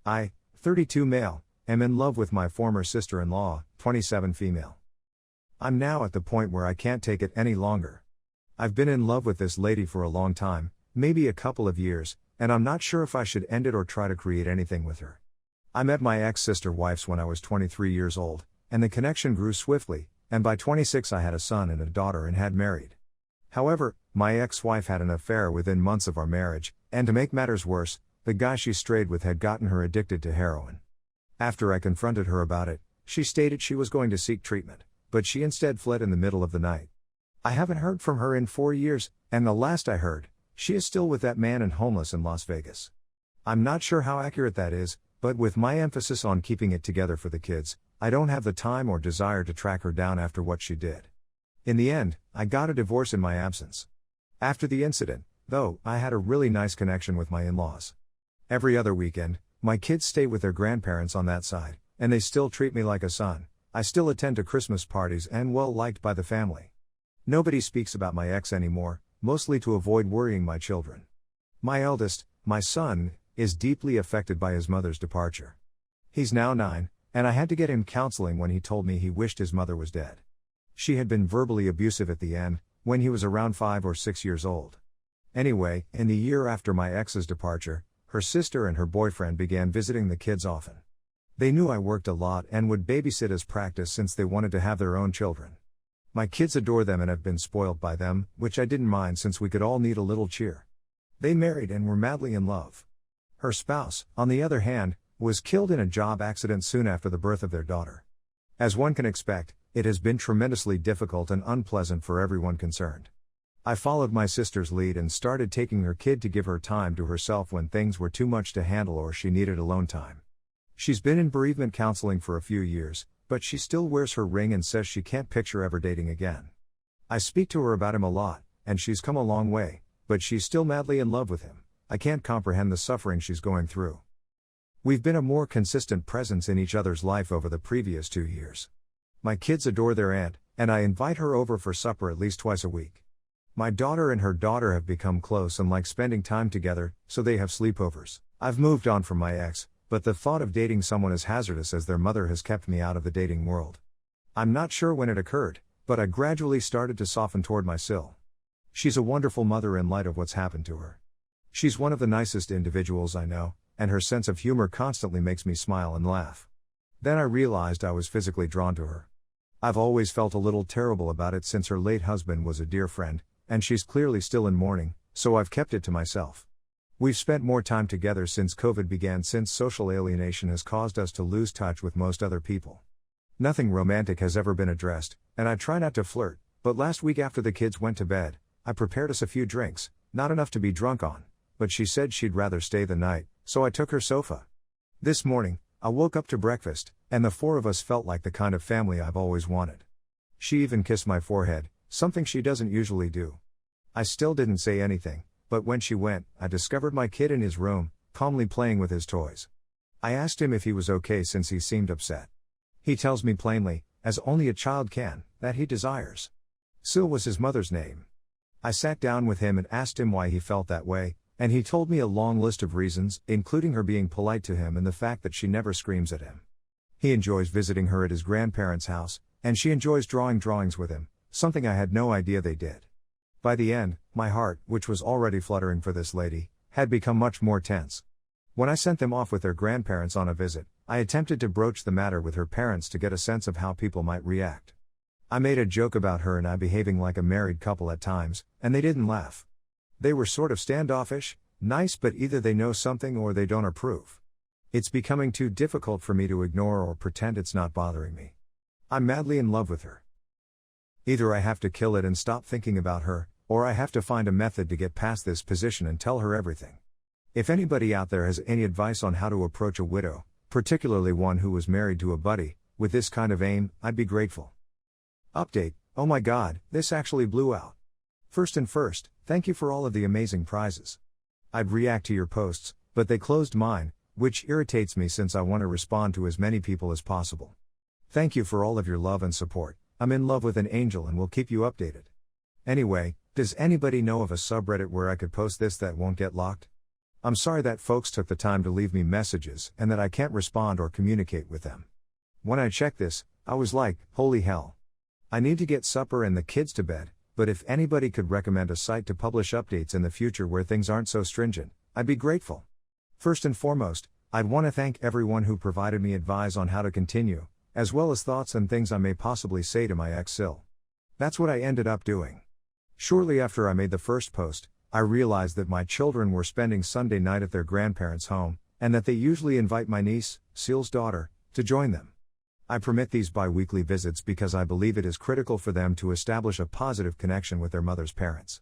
I, 32 male, am in love with my former sister-in-law, 27 female. I'm now at the point where I can't take it any longer. I've been in love with this lady for a long time, maybe a couple of years, and I'm not sure if I should end it or try to create anything with her. I met my ex-sister wives when I was 23 years old, and the connection grew swiftly, and by 26 I had a son and a daughter and had married. However, my ex-wife had an affair within months of our marriage, and to make matters worse, the guy she strayed with had gotten her addicted to heroin. After I confronted her about it, she stated she was going to seek treatment, but she instead fled in the middle of the night. I haven't heard from her in 4 years, and the last I heard, she is still with that man and homeless in Las Vegas. I'm not sure how accurate that is, but with my emphasis on keeping it together for the kids, I don't have the time or desire to track her down after what she did. In the end, I got a divorce in my absence. After the incident, though, I had a really nice connection with my in-laws. Every other weekend, my kids stay with their grandparents on that side, and they still treat me like a son. I still attend to Christmas parties and well liked by the family. Nobody speaks about my ex anymore, mostly to avoid worrying my children. My eldest, my son, is deeply affected by his mother's departure. He's now 9, and I had to get him counseling when he told me he wished his mother was dead. She had been verbally abusive at the end, when he was around 5 or 6 years old. Anyway, in the year after my ex's departure, her sister and her boyfriend began visiting the kids often. They knew I worked a lot and would babysit as practice since they wanted to have their own children. My kids adore them and have been spoiled by them, which I didn't mind since we could all need a little cheer. They married and were madly in love. Her spouse, on the other hand, was killed in a job accident soon after the birth of their daughter. As one can expect, it has been tremendously difficult and unpleasant for everyone concerned. I followed my sister's lead and started taking her kid to give her time to herself when things were too much to handle or she needed alone time. She's been in bereavement counseling for a few years, but she still wears her ring and says she can't picture ever dating again. I speak to her about him a lot, and she's come a long way, but she's still madly in love with him. I can't comprehend the suffering she's going through. We've been a more consistent presence in each other's life over the previous 2 years. My kids adore their aunt, and I invite her over for supper at least twice a week. My daughter and her daughter have become close and like spending time together, so they have sleepovers. I've moved on from my ex, but the thought of dating someone as hazardous as their mother has kept me out of the dating world. I'm not sure when it occurred, but I gradually started to soften toward my Sil. She's a wonderful mother in light of what's happened to her. She's one of the nicest individuals I know, and her sense of humor constantly makes me smile and laugh. Then I realized I was physically drawn to her. I've always felt a little terrible about it since her late husband was a dear friend, and she's clearly still in mourning, so I've kept it to myself. We've spent more time together since COVID began, since social alienation has caused us to lose touch with most other people. Nothing romantic has ever been addressed, and I try not to flirt, but last week after the kids went to bed, I prepared us a few drinks, not enough to be drunk on, but she said she'd rather stay the night, so I took her sofa. This morning, I woke up to breakfast, and the 4 of us felt like the kind of family I've always wanted. She even kissed my forehead, something she doesn't usually do. I still didn't say anything, but when she went, I discovered my kid in his room, calmly playing with his toys. I asked him if he was okay since he seemed upset. He tells me plainly, as only a child can, that he desires. Sil was his mother's name. I sat down with him and asked him why he felt that way, and he told me a long list of reasons, including her being polite to him and the fact that she never screams at him. He enjoys visiting her at his grandparents' house, and she enjoys drawing drawings with him, something I had no idea they did. By the end, my heart, which was already fluttering for this lady, had become much more tense. When I sent them off with their grandparents on a visit, I attempted to broach the matter with her parents to get a sense of how people might react. I made a joke about her and I behaving like a married couple at times, and they didn't laugh. They were sort of standoffish, nice, but either they know something or they don't approve. It's becoming too difficult for me to ignore or pretend it's not bothering me. I'm madly in love with her. Either I have to kill it and stop thinking about her, or I have to find a method to get past this position and tell her everything. If anybody out there has any advice on how to approach a widow, particularly one who was married to a buddy, with this kind of aim, I'd be grateful. Update: oh my god, this actually blew out. First, thank you for all of the amazing prizes. I'd react to your posts, but they closed mine, which irritates me since I want to respond to as many people as possible. Thank you for all of your love and support. I'm in love with an angel and will keep you updated. Anyway, does anybody know of a subreddit where I could post this that won't get locked? I'm sorry that folks took the time to leave me messages and that I can't respond or communicate with them. When I checked this, I was like, holy hell. I need to get supper and the kids to bed, but if anybody could recommend a site to publish updates in the future where things aren't so stringent, I'd be grateful. First and foremost, I'd want to thank everyone who provided me advice on how to continue, as well as thoughts and things I may possibly say to my ex Sil. That's what I ended up doing. Shortly after I made the first post, I realized that my children were spending Sunday night at their grandparents' home, and that they usually invite my niece, Sil's daughter, to join them. I permit these bi-weekly visits because I believe it is critical for them to establish a positive connection with their mother's parents.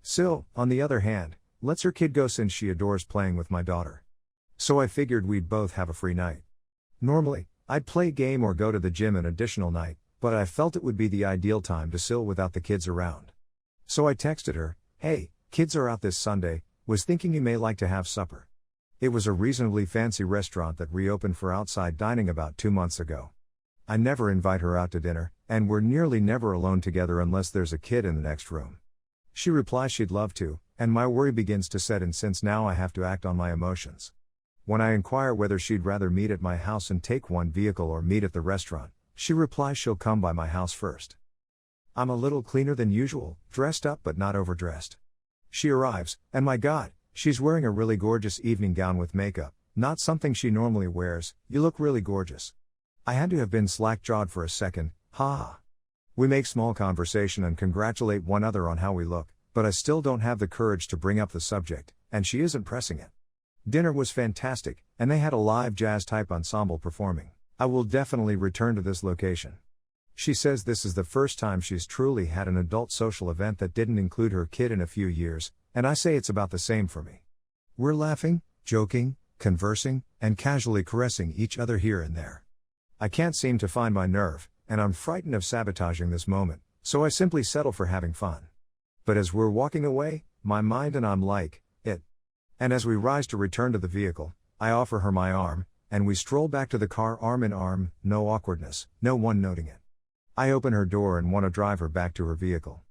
Sil, on the other hand, lets her kid go since she adores playing with my daughter. So I figured we'd both have a free night. Normally, I'd play game or go to the gym an additional night, but I felt it would be the ideal time to Sil without the kids around. So I texted her, "Hey, kids are out this Sunday, was thinking you may like to have supper." It was a reasonably fancy restaurant that reopened for outside dining about 2 months ago. I never invite her out to dinner, and we're nearly never alone together unless there's a kid in the next room. She replies she'd love to, and my worry begins to set in since now I have to act on my emotions. When I inquire whether she'd rather meet at my house and take one vehicle or meet at the restaurant, she replies she'll come by my house first. I'm a little cleaner than usual, dressed up but not overdressed. She arrives, and my God, she's wearing a really gorgeous evening gown with makeup, not something she normally wears. "You look really gorgeous." I had to have been slack-jawed for a second, haha. We make small conversation and congratulate one another on how we look, but I still don't have the courage to bring up the subject, and she isn't pressing it. Dinner was fantastic, and they had a live jazz-type ensemble performing. I will definitely return to this location. She says this is the first time she's truly had an adult social event that didn't include her kid in a few years, and I say it's about the same for me. We're laughing, joking, conversing, and casually caressing each other here and there. I can't seem to find my nerve, and I'm frightened of sabotaging this moment, so I simply settle for having fun. But as we're walking away, my mind and I'm like, it. And as we rise to return to the vehicle, I offer her my arm, and we stroll back to the car arm in arm, no awkwardness, no one noting it. I open her door and want to drive her back to her vehicle.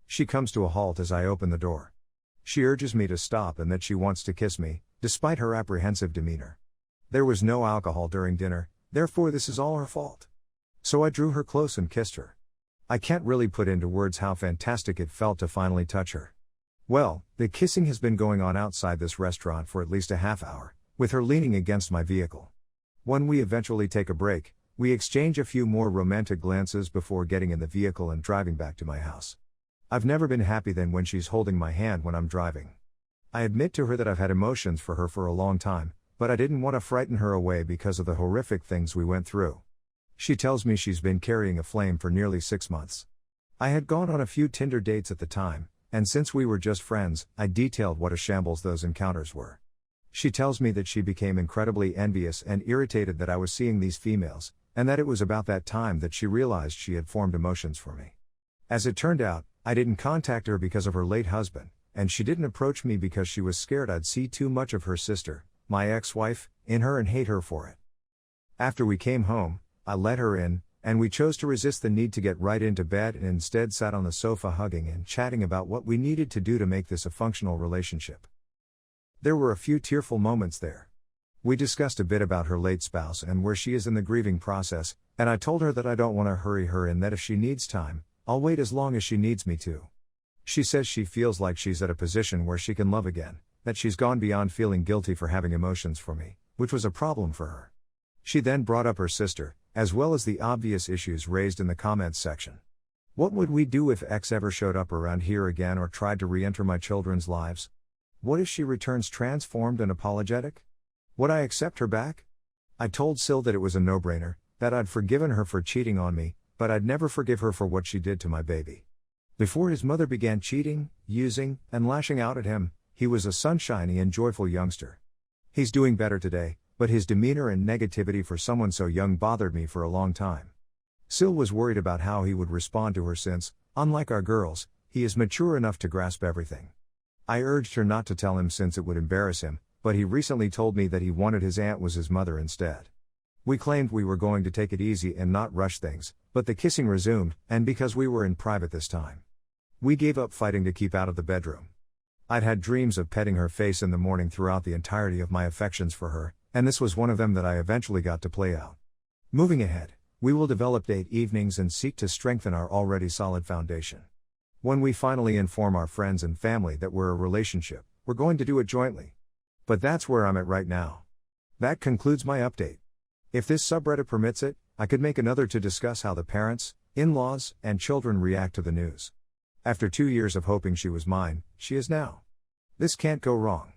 She comes to a halt as I open the door. She urges me to stop and that she wants to kiss me, despite her apprehensive demeanor. There was no alcohol during dinner, therefore this is all her fault. So I drew her close and kissed her. I can't really put into words how fantastic it felt to finally touch her. Well, the kissing has been going on outside this restaurant for at least a half hour, with her leaning against my vehicle. When we eventually take a break, we exchange a few more romantic glances before getting in the vehicle and driving back to my house. I've never been happy than when she's holding my hand when I'm driving. I admit to her that I've had emotions for her for a long time, but I didn't want to frighten her away because of the horrific things we went through. She tells me she's been carrying a flame for nearly 6 months. I had gone on a few Tinder dates at the time, and since we were just friends, I detailed what a shambles those encounters were. She tells me that she became incredibly envious and irritated that I was seeing these females, and that it was about that time that she realized she had formed emotions for me. As it turned out, I didn't contact her because of her late husband, and she didn't approach me because she was scared I'd see too much of her sister, my ex-wife, in her and hate her for it. After we came home, I let her in, and we chose to resist the need to get right into bed and instead sat on the sofa hugging and chatting about what we needed to do to make this a functional relationship. There were a few tearful moments there. We discussed a bit about her late spouse and where she is in the grieving process, and I told her that I don't want to hurry her and that if she needs time, I'll wait as long as she needs me to. She says she feels like she's at a position where she can love again, that she's gone beyond feeling guilty for having emotions for me, which was a problem for her. She then brought up her sister, as well as the obvious issues raised in the comments section. What would we do if X ever showed up around here again or tried to re-enter my children's lives? What if she returns transformed and apologetic? Would I accept her back? I told Sil that it was a no-brainer, that I'd forgiven her for cheating on me, but I'd never forgive her for what she did to my baby. Before his mother began cheating, using, and lashing out at him, he was a sunshiny and joyful youngster. He's doing better today, but his demeanor and negativity for someone so young bothered me for a long time. Sil was worried about how he would respond to her since, unlike our girls, he is mature enough to grasp everything. I urged her not to tell him since it would embarrass him, but he recently told me that he wanted his aunt was his mother instead. We claimed we were going to take it easy and not rush things, but the kissing resumed, and because we were in private this time. We gave up fighting to keep out of the bedroom. I'd had dreams of petting her face in the morning throughout the entirety of my affections for her, and this was one of them that I eventually got to play out. Moving ahead, we will develop date evenings and seek to strengthen our already solid foundation. When we finally inform our friends and family that we're a relationship, we're going to do it jointly. But that's where I'm at right now. That concludes my update. If this subreddit permits it, I could make another to discuss how the parents, in-laws, and children react to the news. After 2 years of hoping she was mine, she is now. This can't go wrong.